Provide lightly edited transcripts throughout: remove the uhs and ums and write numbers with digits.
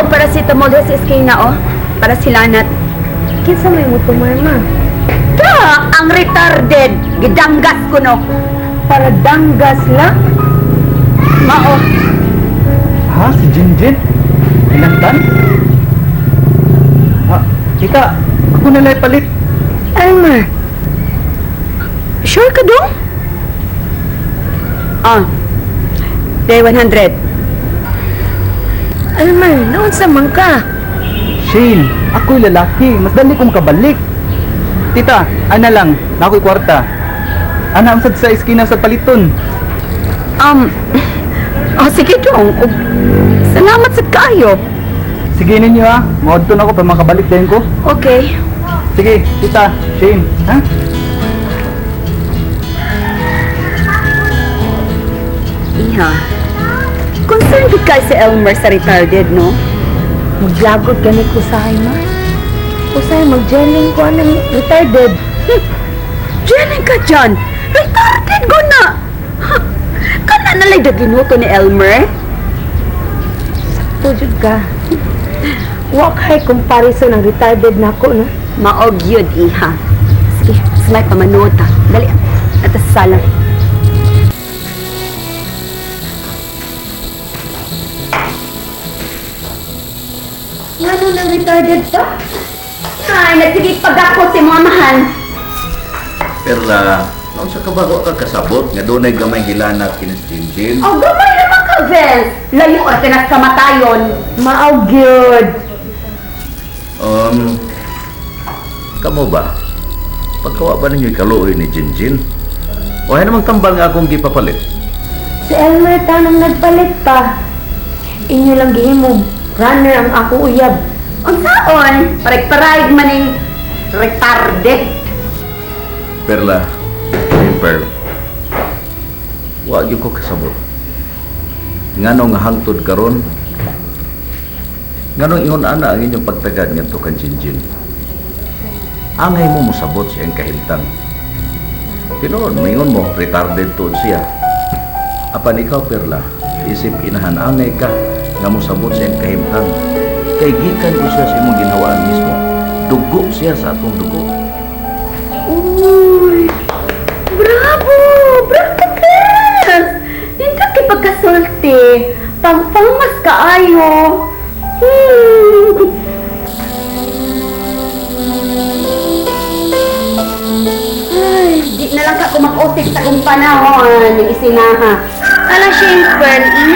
og paracetamol sa esquina, oh. Para silanat. Kinsa may mo tumarma? Ka! Ang retarded! Gidanggas ko, no? Para danggas lang? Mao. Ha? Si Jinjin? Ilantan? Ha? Tita, ako na lang palit. Elmer, Sure ka dong? Ah. Day 100. Elmer, naon sa man ka? Shane, ako'y lalaki. Mas dali kong kabalik. Tita, ana lang. Na ako'y kwarta. Ana, amsad sa eskina sa paliton. Sige dong. Salamat sa kayo. Sige ninyo ha. Maudton ako para makabalik din ko. Okay. Sige, tita, Shane. Ha? Iha. Concerned ka kay si Elmer sa retarded, no? Maglagot gani ko sa ma. Usay mag-gelling ko anang retarded. Diyan ka dyan. Retarded ko na. Ha, kana nalay da ginuto ni Elmer? Tujud ka. Wa kay comparison ng retarded nako na. Maog yun, iha. Sige, smile pa manuta. Dali, at sa sala. Ano na retarded to? Ay, nagsigig pag ako si mamahan. Perla, noon sa kabago ka kasabot, nga doon ay gamay hilanat kinis Jinjin. Oh, gamay naman ka, Vince. Layo at tinas kamatayon. Maog gyud. Kamo ba? Pagkawa ba ninyo ikaluoy ni Jinjin? O ay namang tambal nga akong gipapalit? Si Elmer tanang nagpalit pa. Inyo lang gihimo. Runner ang ako uyab. Unsaon? Parek-parayag maning retarded. Perla, Perla, wag yung ko kasabot. Ngano nga hangtod karon? Nganong ingon ana ang inyong pagtagad ngadto kan Jinjin? Angay mo musabot siyang kahimtang. Tinuod, maingon mo, retarded tuod siya. Apan ikaw, Perla, isip inahan angay ka nga musabot siyang kahimtang. Kay gikan ko siya sa imong ginhawaan mismo. Dugo siya sa atong dugo. Uy! Bravo! Bravo, Vince! Hindi ka pagkasulti. Pangpamas kaayo. Ay, di na lang ka kumakosig sa kong panahon, yung isinaha. Ala, Shane,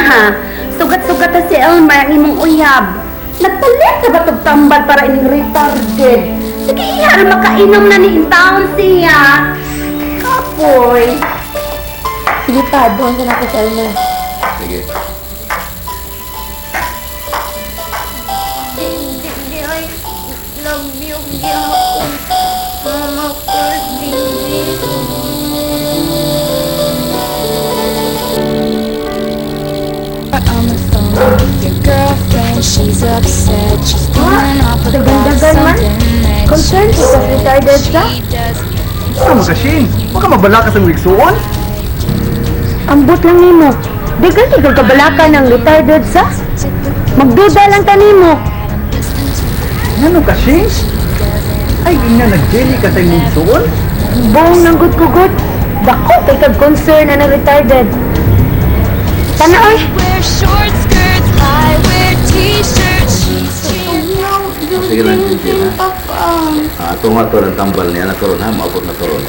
iha. Sugat-sugat na si Elmer, ang imong uyab. Nagpalit na ba itong tambal para ining retarded? Sige, iha, makainom na ni taon siya. Kapoy. Sige pa, doon ka na ko sa Elmer. Sige. I love you, Yahoo. Mama, first on the phone with your girlfriend, she's upset. She's going off about dagan-dagan man. something that Concerned you ka sa retarded ka? she does. Ano ka, Shane? Baka mabalakas ang wigsuon? Ambot lang nimo. Di ka kabalaka ng retarded sa? Magduda lang ta nimo. Ano ka, Shane? Ay, ina, nag-jelly ka sa wigsuon? Buong ng gud-kugot. Dako kay kag concern na ng retarded. Tanaoy. Wear short skirts, I wear t-shirts. She's Sige lang, Jinjin, ha? Ato nga to ng tambal niya na karon ha, maabot na karon.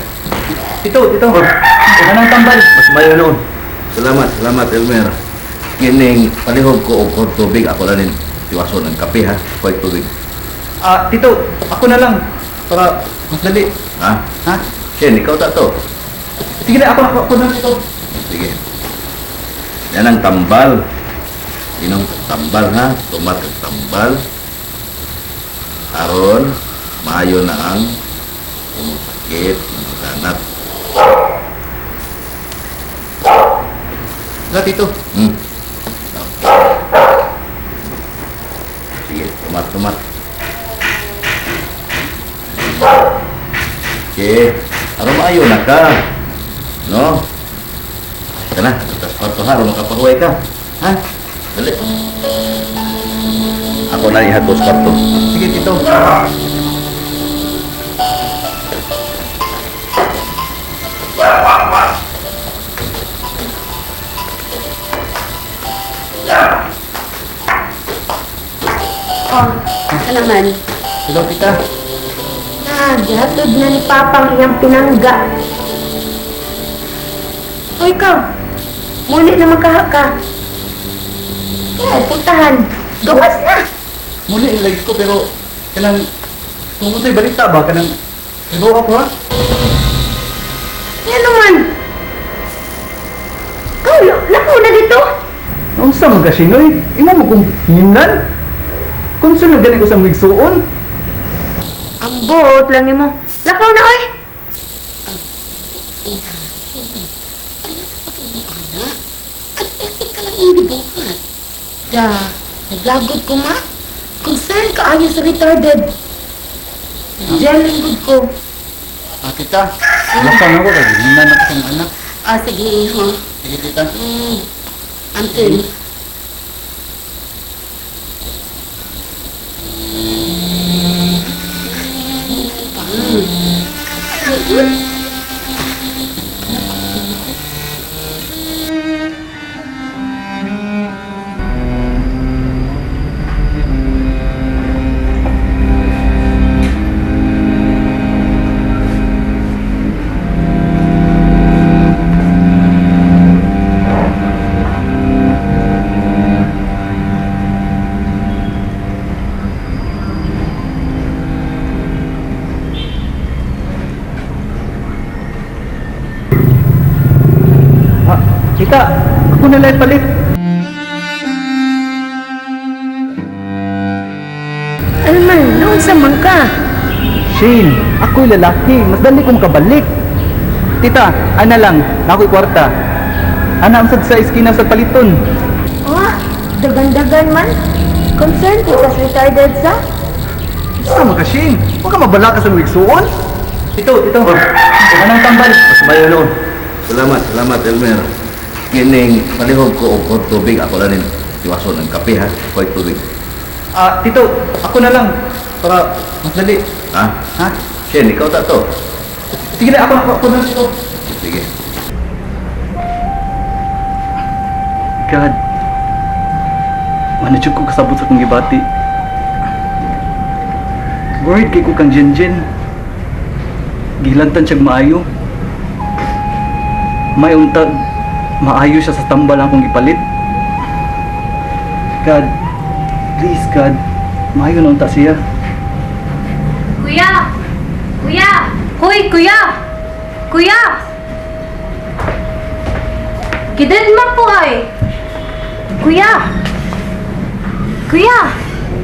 Ito. Ano ang tambal? Mas mayo noon. Salamat, Elmer. Kining palihog ko og tubig, ako lang din tiwason ng kape ha, koy tubig. Tito, ako na lang. Para mas dali. Ha? Ha? Shen, ikaw ta to. Sige na, ako na ito. Sige. Yan ang tambal. Inong tambal ha, tumat ang tambal. Aron, maayo na ang sakit, nanat. Lahat ito. Sige, tumat. Okay, aron maayo na ka. No? Ika na, atas kwarto ha, aron makapahuway ka. Ha? Dali. Ako na ihatod sa kwarto. Sige, Tito. Oh, ano naman? Hello, Tita. Gihatod na ni Papang iyang pinangga. O ikaw, muli na magkahaka. Kaya, puntahan. Gawas na. Muli, ilagay ko, pero kanang tungkol balita ba? Kanang ibaw ako, ha? Yan naman. Kaulo, lako na dito. Ang sa mga kasinoy, ina mo kong hinlan. Kung sunod ganit ko sa migsuon. Ang buot lang ni mo. Lakaw na, oy. Ika lang yung gibuhat. Da, naglagod ko ma. Concern ka ayo sa retarded. Jealous good ko. Tita, lasan ako kasi hinlan ako sa mga anak. Ah, sige, iho. Sige, Tita. Until. Tita, ako na lang palit. Ano man, noon sa ka. Shane, ako'y lalaki. Mas dali kong kabalik. Tita, ana lang. Ako'y kwarta. Ana, amsad sa iskina sa paliton. Oh, dagan-dagan man. Concern kita sa retarded sa. Sama ka, Shane. Huwag ka mabala ka sa migsuon. Tito. Anong tambal? Mas mayo noon. Salamat, Elmer. Kining palihog ko o tubig. Ako lang rin iwason ng kape, ha? Ko'y tubig. Tito, ako na lang. Para mas dali. Ha? Ha? Shen, ikaw ta to. Sige na, ako na Tito. Sige. God. Manadyo ko kasabot sa kong gibati. Worried kay ko kang Jenjen. Gilantan siyang maayo. May untag, maayo siya sa tambal akong ipalit. God, please God, maayo na unta siya. Kuya! Kuya! Hoy, kuya! Kuya! Gidid man po ay! Kuya! Kuya!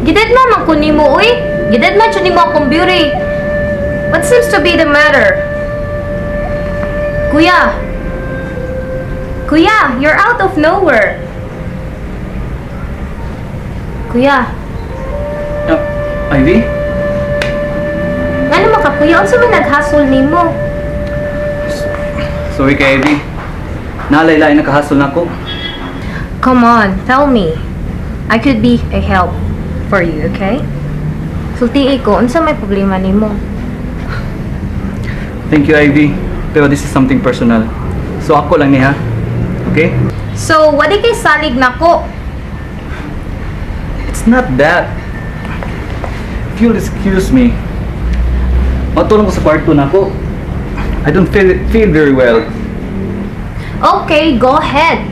Gidid man man kunin mo, uy! Gidid man siya ni mo akong beauty! What seems to be the matter? Kuya! Kuya! You're out of nowhere! Kuya! Ivy? Ano maka kuya? Ano sabi nag-hustle ni mo? Sorry kay Ivy. Nalaylay nakahasol na ko. Come on, tell me. I could be a help for you, okay? Sulti ko, unsa may problema nimo? Thank you, Ivy. Pero this is something personal. So ako lang niya. Okay? So, wadi kay salig nako. It's not that. If you'll excuse me, matulong ko sa kwarto na ako. I don't feel very well. Okay, go ahead.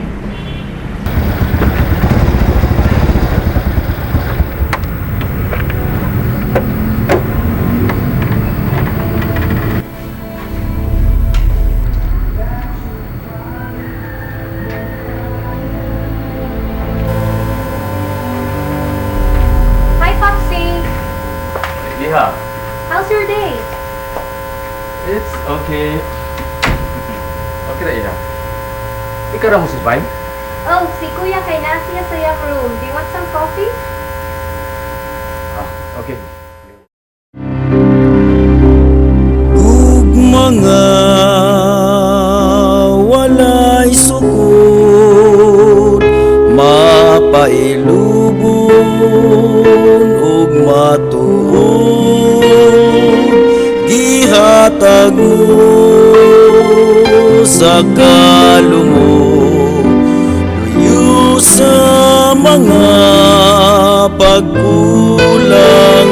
Hi, Popsy. Yeah, How's your day? it's okay. Okay na iya. Ikaw ra mo si Pai? Oh, si Kuya kay nasiya sa yung room. Do you want some coffee? Okay. Ug mga walay sukod mapailubog hatag mo sa kalumo, luyo sa mga pagkulang